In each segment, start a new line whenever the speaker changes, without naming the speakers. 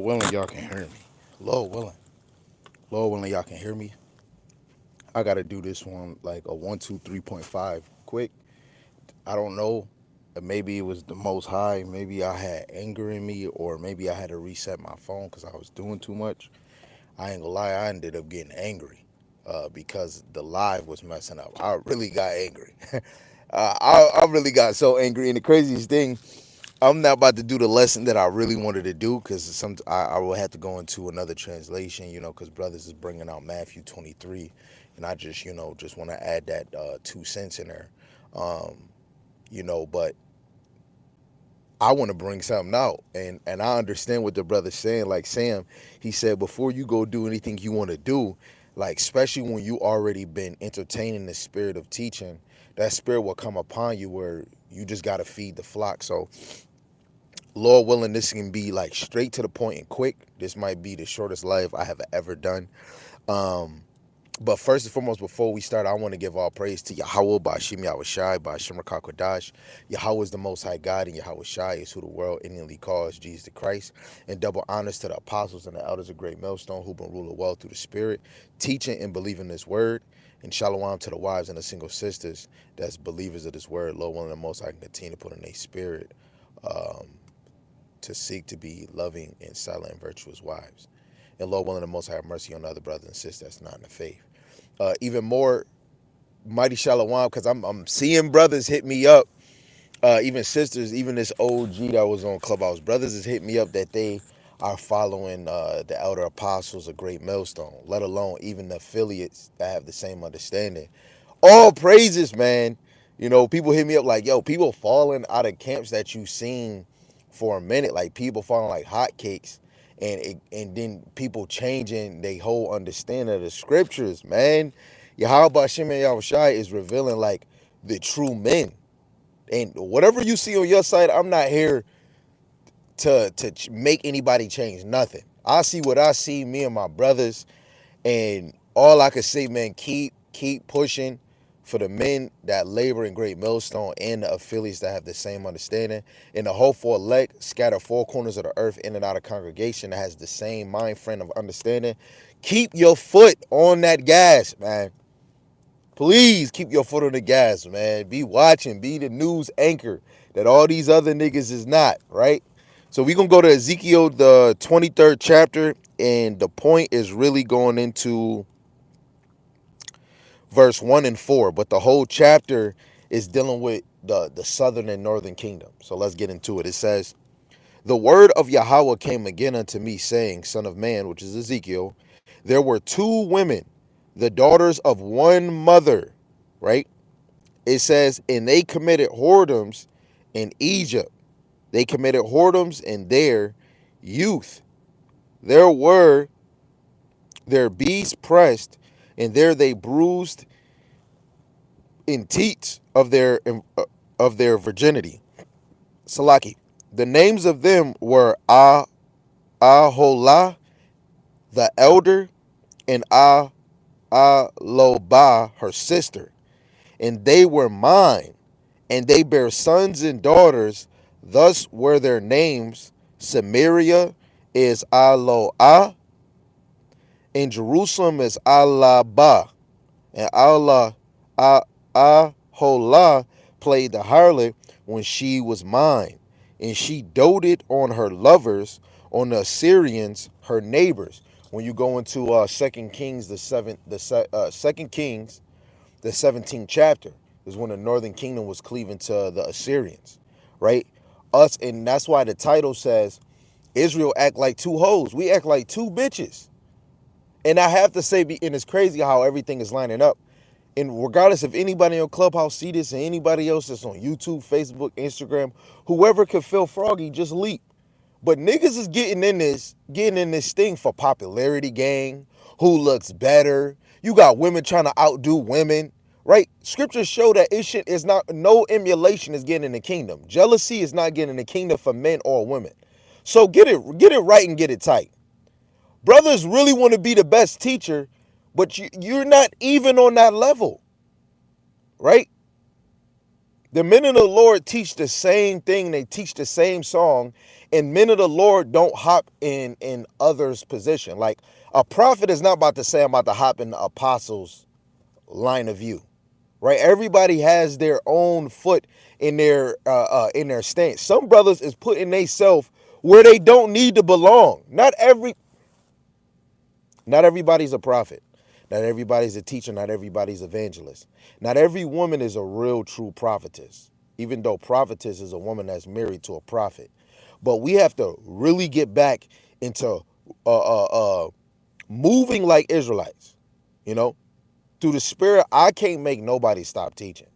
willing, y'all can hear me. Lord willing. Lord willing, y'all can hear me. I gotta do this one like a 1, 2, 3.5 quick. I don't know. Maybe it was the most high. Maybe I had anger in me, or maybe I had to reset my phone because I was doing too much. I ain't gonna lie, I ended up getting angry because the live was messing up. I really got angry. I really got so angry. And the craziest thing, I'm not about to do the lesson that I really wanted to do because I will have to go into another translation, because brothers is bringing out Matthew 23, and I just just want to add that 2 cents in there, um, but I want to bring something out, and I understand what the brother's saying. Like Sam, he said before you go do anything you want to do, like especially when you already been entertaining the spirit of teaching, that spirit will come upon you where you just got to feed the flock. So Lord willing, this can be like straight to the point and quick. This might be the shortest live I have ever done. Um, but first and foremost, before we start, I want to give all praise to Yahweh by Shim Yahushai, by Shemar Kakwadash. Yahweh is the most high God, and Yahweh Shai is who the world innately calls Jesus the Christ. And double honors to the apostles and the elders of Great Millstone who've been ruling well through the Spirit, teaching and believing this word. And shalom to the wives and the single sisters that's believers of this word. Lord willing, the most high can continue to put in their spirit. Um, to seek to be loving and silent and virtuous wives. And Lord willing, the Most High have mercy on the other brothers and sisters that's not in the faith. Even more mighty shalom, because I'm seeing brothers hit me up, even sisters, even this OG that was on Clubhouse. Brothers has hit me up that they are following the elder apostles of Great Millstone, let alone even the affiliates that have the same understanding. All praises, man. People hit me up like, yo, people falling out of camps that you seen for a minute, like people falling like hotcakes, and then people changing their whole understanding of the scriptures, man. Yahweh Shem and Yahushai is revealing like the true men. And whatever you see on your side, I'm not here to make anybody change nothing. I see what I see, me and my brothers, and all I can say, man, keep pushing for the men that labor in Great Millstone and the affiliates that have the same understanding, and the hopeful elect scatter four corners of the earth in and out of congregation that has the same mind frame of understanding. Keep your foot on that gas, man. Please keep your foot on the gas, man. Be watching, be the news anchor that all these other niggas is not, right? So we're going to go to Ezekiel, the 23rd chapter, and the point is really going into verse 1 and 4, but the whole chapter is dealing with the southern and northern kingdom. So let's get into it. It says, the word of Yahweh came again unto me, saying, Son of man, which is Ezekiel, there were two women, the daughters of one mother, right? It says, and they committed whoredoms in Egypt. They committed whoredoms in their youth. There were their beasts pressed, and there they bruised in teats of their virginity. Salaki. The names of them were Aholah, the elder, and Ahlobah, her sister. And they were mine, and they bare sons and daughters. Thus were their names. Samaria is Aloah, and Jerusalem is Alaba, and Aholah played the harlot when she was mine, and she doted on her lovers, on the Assyrians, her neighbors. When you go into Second Kings, Second Kings, the 17th chapter, is when the northern kingdom was cleaving to the Assyrians, right? And that's why the title says Israel act like two hoes. We act like two bitches. And I have to say, and it's crazy how everything is lining up. And regardless if anybody on Clubhouse see this and anybody else that's on YouTube, Facebook, Instagram, whoever could feel froggy, just leap. But niggas is getting in this thing for popularity, gang. Who looks better? You got women trying to outdo women, right? Scriptures show that is not, no emulation is getting in the kingdom. Jealousy is not getting in the kingdom for men or women. So get it right and get it tight. Brothers really want to be the best teacher, but you're not even on that level, right? The men of the Lord teach the same thing. They teach the same song, And men of the Lord don't hop in others' position. Like a prophet is not about to say, I'm about to hop in the apostles' line of view, right? Everybody has their own foot in their stance. Some brothers is putting themselves where they don't need to belong. Not everybody's a prophet. Not everybody's a teacher. Not everybody's evangelist. Not every woman is a real true prophetess, even though prophetess is a woman that's married to a prophet. But we have to really get back into moving like Israelites, you know, through the spirit. I can't make nobody stop teaching,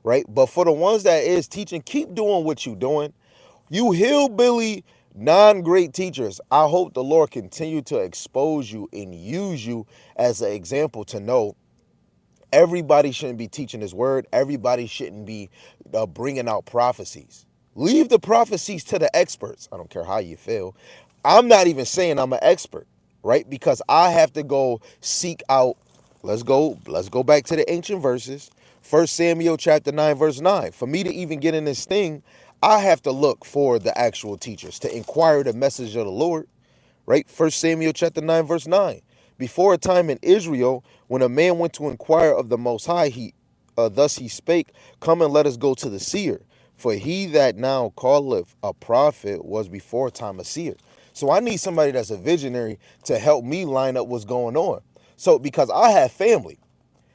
right? But for the ones that is teaching, keep doing what you doing. You hillbilly non-great teachers, I hope the Lord continue to expose you and use you as an example to know everybody shouldn't be teaching his word. Everybody shouldn't be bringing out prophecies. Leave the prophecies to the experts. I don't care how you feel. I'm not even saying I'm an expert, right? Because I have to go seek out. Let's go back to the ancient verses. 1 Samuel chapter 9, verse 9. For me to even get in this thing, I have to look for the actual teachers to inquire the message of the Lord, right? 1 Samuel chapter 9, verse 9. Before a time in Israel, when a man went to inquire of the Most High, thus he spake, come and let us go to the seer. For he that now calleth a prophet was before time a seer. So I need somebody that's a visionary to help me line up what's going on. So because I have family.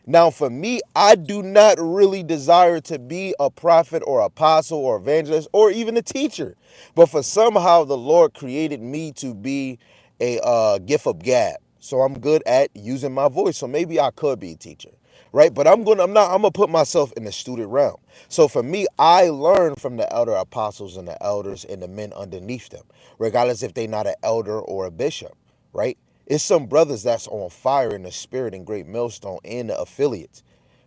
Now, for me, I do not really desire to be a prophet or apostle or evangelist or even a teacher. But for somehow the Lord created me to be a gift of gab. So I'm good at using my voice. So maybe I could be a teacher, right? But I'm gonna put myself in the student realm. So for me, I learn from the elder apostles and the elders and the men underneath them, regardless if they're not an elder or a bishop, right? It's some brothers that's on fire in the spirit and Great Millstone and the affiliates,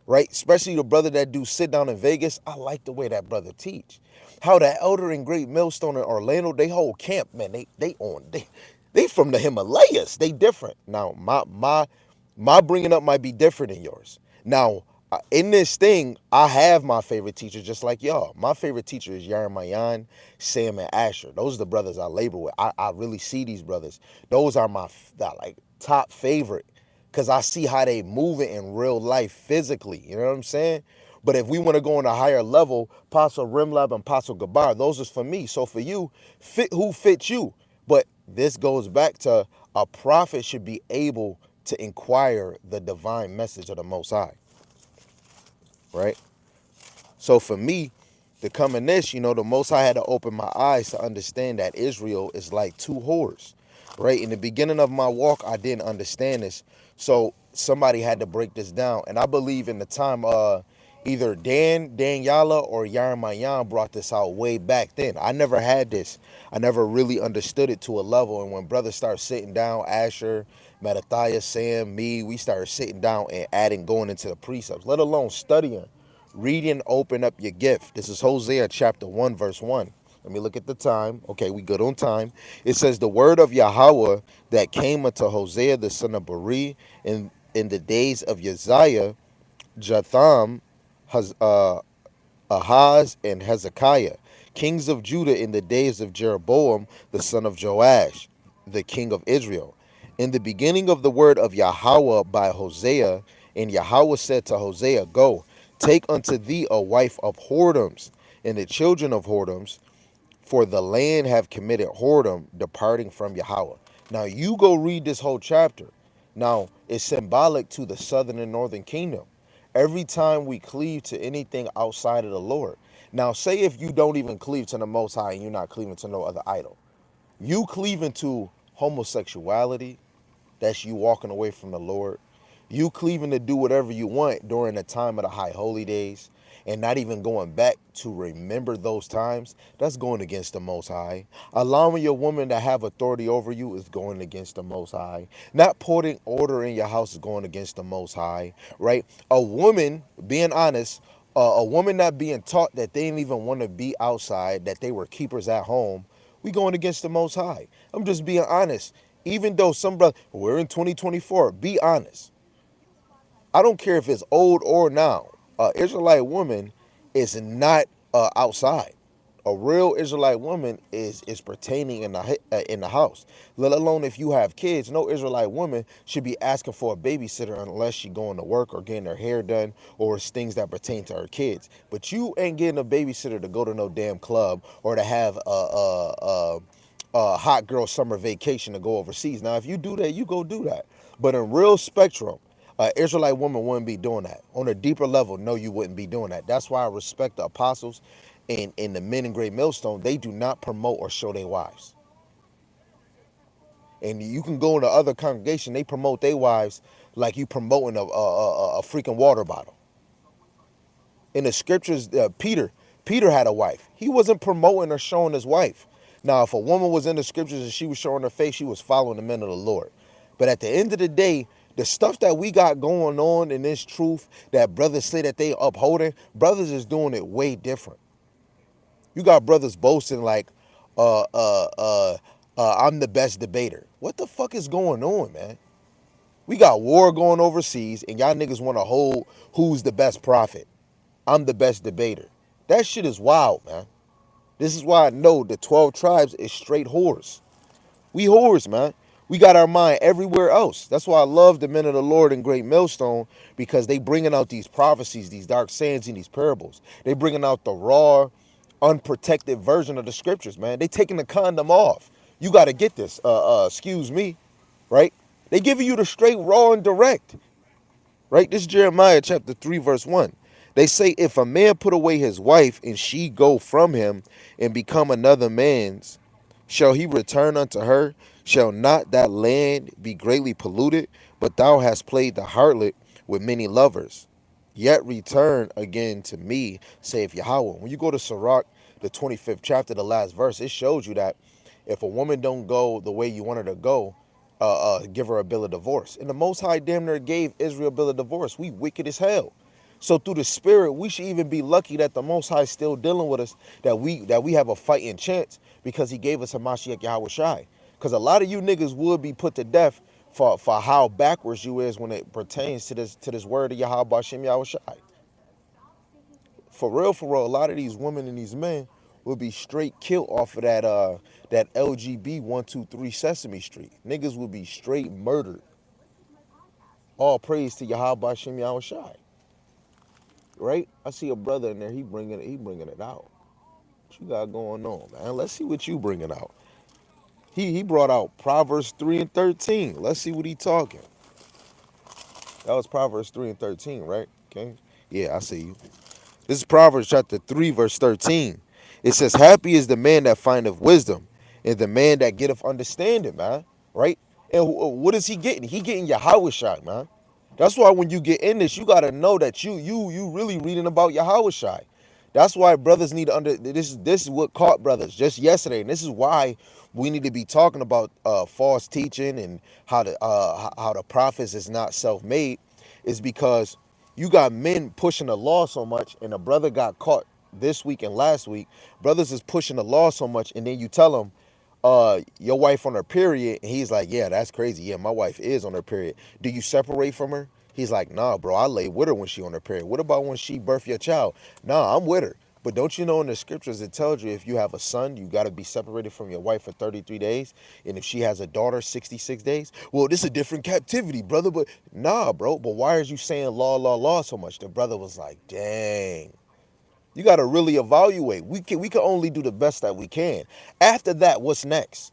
right? Especially the brother that do sit down in Vegas. I like the way that brother teach. How the elder in Great Millstone in Orlando, they whole camp, man, they from the Himalayas. They different. Now, my bringing up might be different than yours. Now, in this thing, I have my favorite teacher just like y'all. My favorite teacher is Yaramayan, Sam, and Asher. Those are the brothers I labor with. I really see these brothers. Those are my like top favorite because I see how they move it in real life physically. You know what I'm saying? But if we want to go on a higher level, Apostle Rimlab and Apostle Gabar, those is for me. So for you, fit who fits you. But this goes back to a prophet should be able to inquire the divine message of the Most High, right? So for me, to come in this, the Most High had to open my eyes to understand that Israel is like two whores, right? In the beginning of my walk, I didn't understand this. So somebody had to break this down. And I believe in the time either Daniela, or Yaramayan brought this out way back then. I never had this. I never really understood it to a level. And when brothers start sitting down, Asher, Mattathias, Sam, me, we started sitting down and going into the precepts, let alone studying. Reading, open up your gift. This is Hosea chapter 1, verse 1. Let me look at the time. Okay, we good on time. It says, the word of Yahweh that came unto Hosea the son of Beri in the days of Uzziah, Jotham, Ahaz, and Hezekiah, kings of Judah, in the days of Jeroboam the son of Joash, the king of Israel. In the beginning of the word of Yahweh by Hosea, and Yahweh said to Hosea, go, take unto thee a wife of whoredoms, and the children of whoredoms, for the land have committed whoredom, departing from Yahweh. Now you go read this whole chapter. Now it's symbolic to the southern and northern kingdom. Every time we cleave to anything outside of the Lord. Now say if you don't even cleave to the Most High and you're not cleaving to no other idol. You cleaving to homosexuality, that's you walking away from the Lord. You cleaving to do whatever you want during the time of the high holy days and not even going back to remember those times, that's going against the Most High. Allowing your woman to have authority over you is going against the Most High. Not putting order in your house is going against the Most High, right? A woman, being honest, a woman not being taught that they didn't even want to be outside, that they were keepers at home, we going against the Most High. I'm just being honest. Even though some brother, we're in 2024, be honest. I don't care if it's old or now. Israelite woman is not outside. A real Israelite woman is pertaining in the house. Let alone if you have kids, no Israelite woman should be asking for a babysitter unless she going to work or getting her hair done or it's things that pertain to her kids. But you ain't getting a babysitter to go to no damn club or to have a hot girl summer vacation to go overseas. Now, if you do that, you go do that. But in real spectrum, an Israelite woman wouldn't be doing that. On a deeper level, no, you wouldn't be doing that. That's why I respect the apostles and the men in Great Millstone. They do not promote or show their wives. And you can go into other congregation, they promote their wives like you promoting a freaking water bottle. In the scriptures, Peter had a wife. He wasn't promoting or showing his wife. Now, if a woman was in the scriptures and she was showing her face, she was following the men of the Lord. But at the end of the day, the stuff that we got going on in this truth that brothers say that they upholding, brothers is doing it way different. You got brothers boasting like, I'm the best debater. What the fuck is going on, man? We got war going overseas, and y'all niggas want to hold who's the best prophet. I'm the best debater. That shit is wild, man. This is why I know the 12 tribes is straight whores. We whores, man. We got our mind everywhere else. That's why I love the men of the Lord in Great Millstone, because they bringing out these prophecies, these dark sayings, and these parables. They bringing out the raw, unprotected version of the scriptures, man. They taking the condom off. You got to get this. Excuse me, right? They giving you the straight, raw, and direct. Right? This is Jeremiah chapter 3, verse 1. They say, if a man put away his wife and she go from him and become another man's, shall he return unto her? Shall not that land be greatly polluted? But thou hast played the harlot with many lovers. Yet return again to me, saith Yahweh. When you go to Sirach, the 25th chapter, the last verse, it shows you that if a woman don't go the way you want her to go, give her a bill of divorce. And the Most High damn near gave Israel a bill of divorce. We wicked as hell. So through the spirit, we should even be lucky that the Most High is still dealing with us, that we have a fighting chance because he gave us a Mashiach Yahweh Shai. Because a lot of you niggas would be put to death for how backwards you is when it pertains to this word of Yahweh Bashem Yahweh Shai. For real, a lot of these women and these men will be straight killed off of that LGB 123 Sesame Street. Niggas will be straight murdered. All praise to Yahweh Bashem Yahweh Shai. Right? I see a brother in there. He bringing it out. What you got going on, man? Let's see what you bringing out. He brought out Proverbs 3 and 13. Let's see what he talking. That was Proverbs 3 and 13, right? Okay. Yeah, I see you. This is Proverbs chapter 3, verse 13. It says, happy is the man that findeth wisdom, and the man that getteth understanding, man. Right? And what is he getting? He getting Yahweh Shai, man. That's why when you get in this, you gotta know that you really reading about Yahweh Shai. That's why brothers need to this is what caught brothers just yesterday, and this is why we need to be talking about false teaching and how the prophets is not self-made, is because you got men pushing the law so much, and a brother got caught this week and last week. Brothers is pushing the law so much, and then you tell them, your wife on her period, and he's like, yeah, that's crazy. Yeah, my wife is on her period. Do you separate from her? He's like, nah, bro, I lay with her when she on her period. What about when she birth your child? Nah, I'm with her. But don't you know in the scriptures it tells you if you have a son, you got to be separated from your wife for 33 days. And if she has a daughter, 66 days. Well, this is a different captivity, brother. But nah, bro. But why are you saying law so much? The brother was like, dang. You got to really evaluate. We can only do the best that we can. After that, what's next?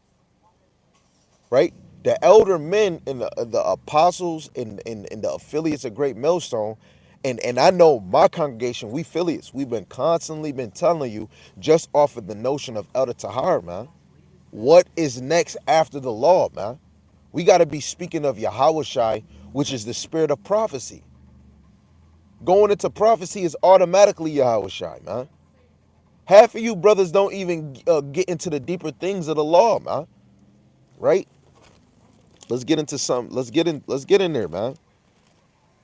Right? The elder men and the apostles and the affiliates of Great Millstone, and I know my congregation, we affiliates, we've been constantly been telling you just off of the notion of Elder Tahar, man. What is next after the law, man? We got to be speaking of Yahweh Shai, which is the spirit of prophecy. Going into prophecy is automatically Yahweh Shai, man. Half of you brothers don't even get into the deeper things of the law, man. Right? Let's get into some. Let's get in there, man.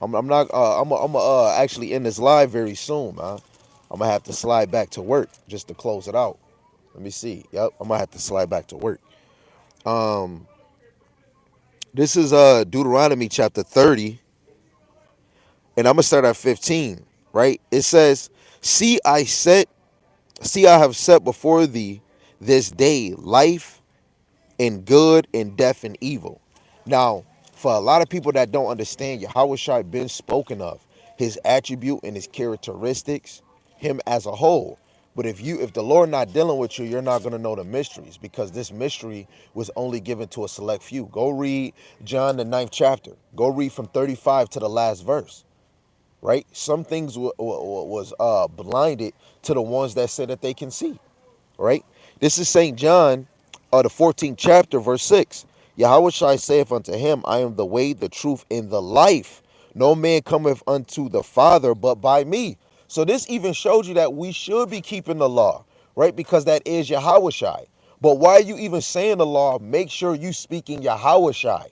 I'm not. I'm actually end this live very soon, man. I'm gonna have to slide back to work just to close it out. Let me see. Yep, I'm gonna have to slide back to work. Um, this is Deuteronomy chapter 30, and I'm gonna start at 15. Right? It says, "See, I set See, I have set before thee this day life and good and death and evil. Now, for a lot of people that don't understand, Yahweh Shai been spoken of, his attribute and his characteristics, him as a whole. But if the Lord not dealing with you, you're not gonna know the mysteries, because this mystery was only given to a select few. Go read John the ninth chapter. Go read from 35 to the last verse. Right? Some things was blinded to the ones that said that they can see. Right? This is St. John, the 14th chapter, verse 6. Yahweh Shai saith unto him, I am the way, the truth, and the life. No man cometh unto the Father but by me. So this even shows you that we should be keeping the law, right? Because that is Yahweh Shai. But why are you even saying the law? Make sure you speaking Yahweh Shai,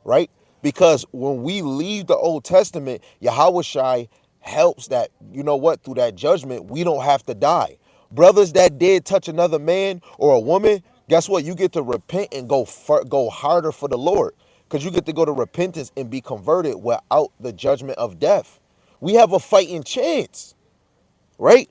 right? Because when we leave the Old Testament, Yahweh Shai helps that, you know what, through that judgment, we don't have to die. Brothers that did touch another man or a woman, guess what? You get to repent and go harder for the Lord, because you get to go to repentance and be converted without the judgment of death. We have a fighting chance, right?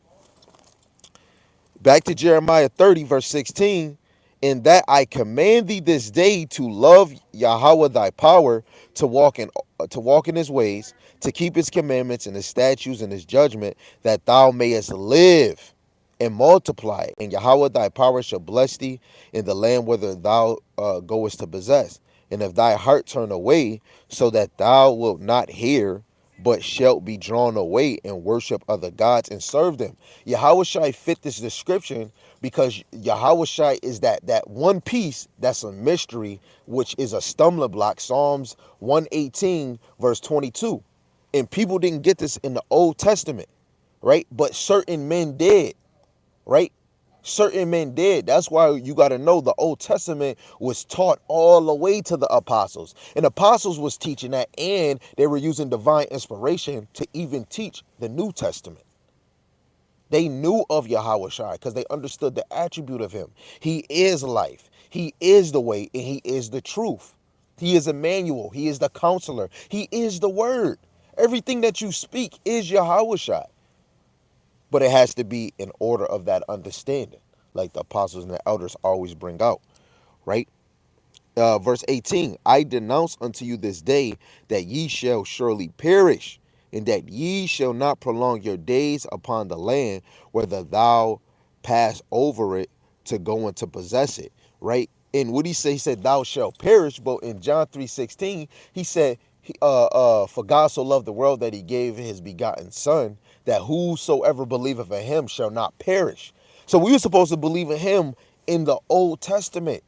Back to Jeremiah 30, verse 16. In that I command thee this day to love Yahweh thy power, to walk in his ways, to keep his commandments and his statutes and his judgment, that thou mayest live and multiply. And Yahweh thy power shall bless thee in the land whither thou goest to possess. And if thy heart turn away, so that thou wilt not hear, but shalt be drawn away and worship other gods and serve them. Yahweh Shai fit this description because Yahweh Shai is that one piece that's a mystery, which is a stumbling block. Psalms 118, verse 22. And people didn't get this in the Old Testament, right? But certain men did, right? Certain men did. That's why you got to know the Old Testament was taught all the way to the apostles. And apostles was teaching that, and they were using divine inspiration to even teach the New Testament. They knew of Yahweh Shai because they understood the attribute of him. He is life. He is the way, and he is the truth. He is Emmanuel. He is the counselor. He is the word. Everything that you speak is Yahweh Shai. But it has to be in order of that understanding, like the apostles and the elders always bring out, right? Verse 18, I denounce unto you this day that ye shall surely perish, and that ye shall not prolong your days upon the land, whether thou pass over it to go and to possess it, right? And what he said, he said, thou shalt perish. But in John 3:16, he said, for God so loved the world that he gave his begotten son, that whosoever believeth in him shall not perish. So we were supposed to believe in him in the Old Testament.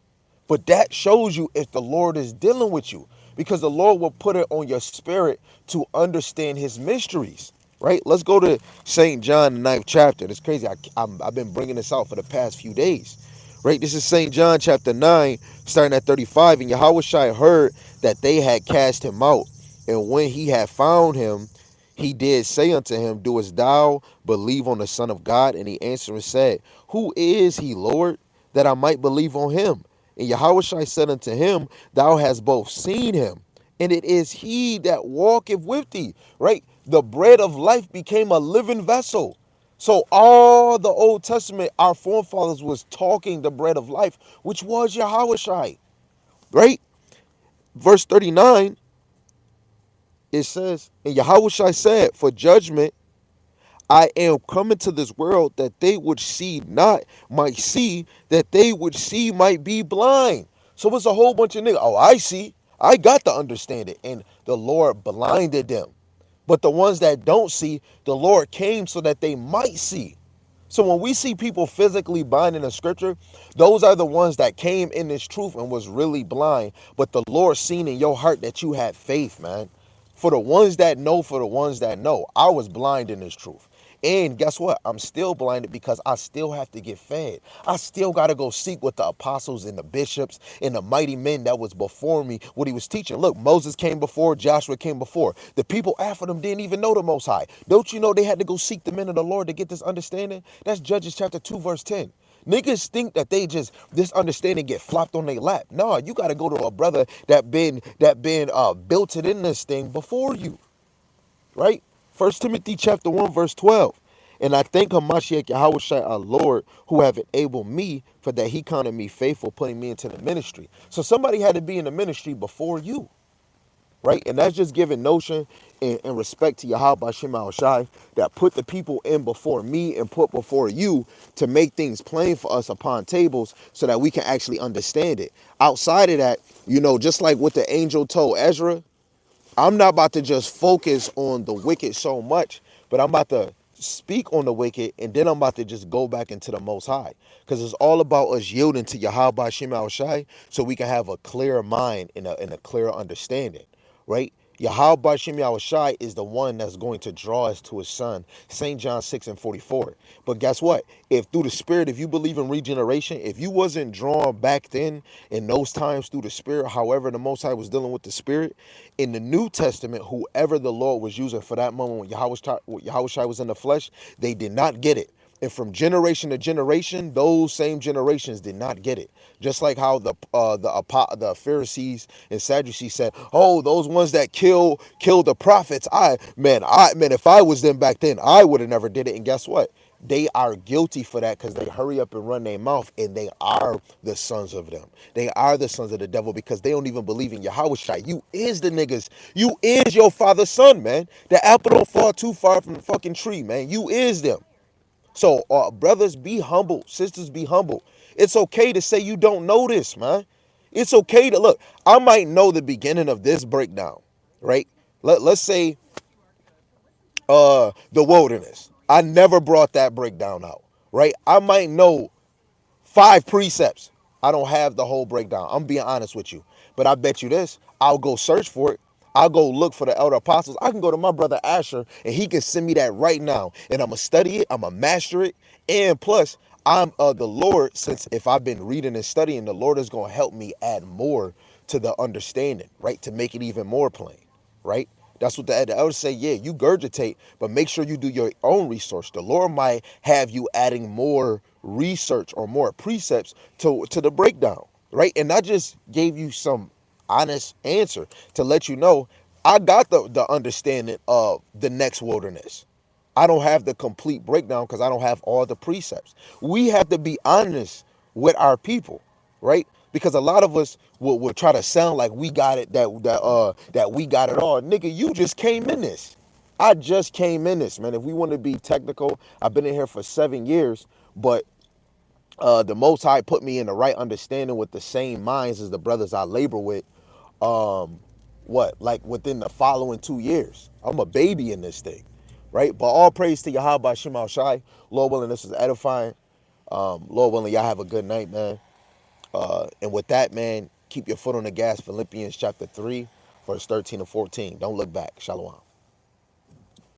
But that shows you if the Lord is dealing with you, because the Lord will put it on your spirit to understand his mysteries, right? Let's go to St. John, the ninth chapter. It's crazy. I've been bringing this out for the past few days, right? This is St. John chapter 9, starting at 35. And Yahweh Shai heard that they had cast him out. And when he had found him, he did say unto him, doest thou believe on the Son of God? And he answered and said, who is he, Lord, that I might believe on him? And Yahushua said unto him, thou hast both seen him, and it is he that walketh with thee. Right? The bread of life became a living vessel. So all the Old Testament, our forefathers was talking the bread of life, which was Yahushua. Right? Verse 39, it says, and Yahushua said, for judgment I am coming to this world, that they would see not might see, that they would see might be blind. So it's a whole bunch of niggas. Oh, I see. I got to understand it. And the Lord blinded them. But the ones that don't see, the Lord came so that they might see. So when we see people physically blind in the scripture, those are the ones that came in this truth and was really blind. But the Lord seen in your heart that you had faith, man. For the ones that know, for the ones that know, I was blind in this truth. And guess what? I'm still blinded because I still have to get fed. I still got to go seek what the apostles and the bishops and the mighty men that was before me, what he was teaching. Look, Moses came before, Joshua came before. The people after them didn't even know the Most High. Don't you know they had to go seek the men of the Lord to get this understanding? That's Judges chapter 2, verse 10. Niggas think that they just, this understanding get flopped on their lap. No, you got to go to a brother that been built it in this thing before you, right? First Timothy chapter 1, verse 12.
And I thank Hamashiach Yahushua our Lord who have enabled me for that he counted me faithful, putting me into the ministry. So somebody had to be in the ministry before you, right? And that's just giving notion and respect to Yahweh Shema Shai that put the people in before me and put before you to make things plain for us upon tables so that we can actually understand it. Outside of that, just like what the angel told Ezra, I'm not about to just focus on the wicked so much, but I'm about to speak on the wicked, and then I'm about to just go back into the Most High. Because it's all about us yielding to Yahweh Shema Shai so we can have a clear mind and a clear understanding, right? Yahweh Shem Shai is the one that's going to draw us to his son, St. John 6 and 44. But guess what? If through the spirit, if you believe in regeneration, if you wasn't drawn back then in those times through the spirit, however the Most High was dealing with the spirit, in the New Testament, whoever the Lord was using for that moment when Yahweh Shai was in the flesh, they did not get it. And from generation to generation, those same generations did not get it. Just like how the Pharisees and Sadducees said, "Oh, those ones that kill the prophets, man, if I was them back then, I would have never did it." And guess what? They are guilty for that because they hurry up and run their mouth, and they are the sons of them. They are the sons of the devil because they don't even believe in Yahweh Shai. You is the niggas. You is your father's son, man. The apple don't fall too far from the fucking tree, man. You is them. So, brothers, be humble. Sisters, be humble. It's okay to say you don't know this, man. It's okay to look. I might know the beginning of this breakdown, right? Let's say the wilderness. I never brought that breakdown out, right? I might know 5 precepts. I don't have the whole breakdown. I'm being honest with you. But I bet you this, I'll go search for it. I'll go look for the elder apostles. I can go to my brother Asher and he can send me that right now. And I'm going to study it. I'm going to master it. And plus, I'm the Lord, since if I've been reading and studying, the Lord is going to help me add more to the understanding, right? To make it even more plain, right? That's what the elders say. Yeah, you gurgitate, but make sure you do your own research. The Lord might have you adding more research or more precepts to the breakdown, right? And I just gave you some honest answer to let you know I got the understanding of the next wilderness. I don't have the complete breakdown because I don't have all the precepts. We have to be honest with our people, right? Because a lot of us will try to sound like we got it, that we got it all. Nigga, you just came in this. I just came in this, man. If we want to be technical, I've been in here for 7 years, but the Most High put me in the right understanding with the same minds as the brothers I labor with. Um, like within the following 2 years, I'm a baby in this thing, right? But all praise to Yahweh Shema Shai. Lord willing, this is edifying. Lord willing, y'all have a good night, man. And with that, man, keep your foot on the gas. Philippians chapter 3, verse 13 and 14. Don't look back. Shalom.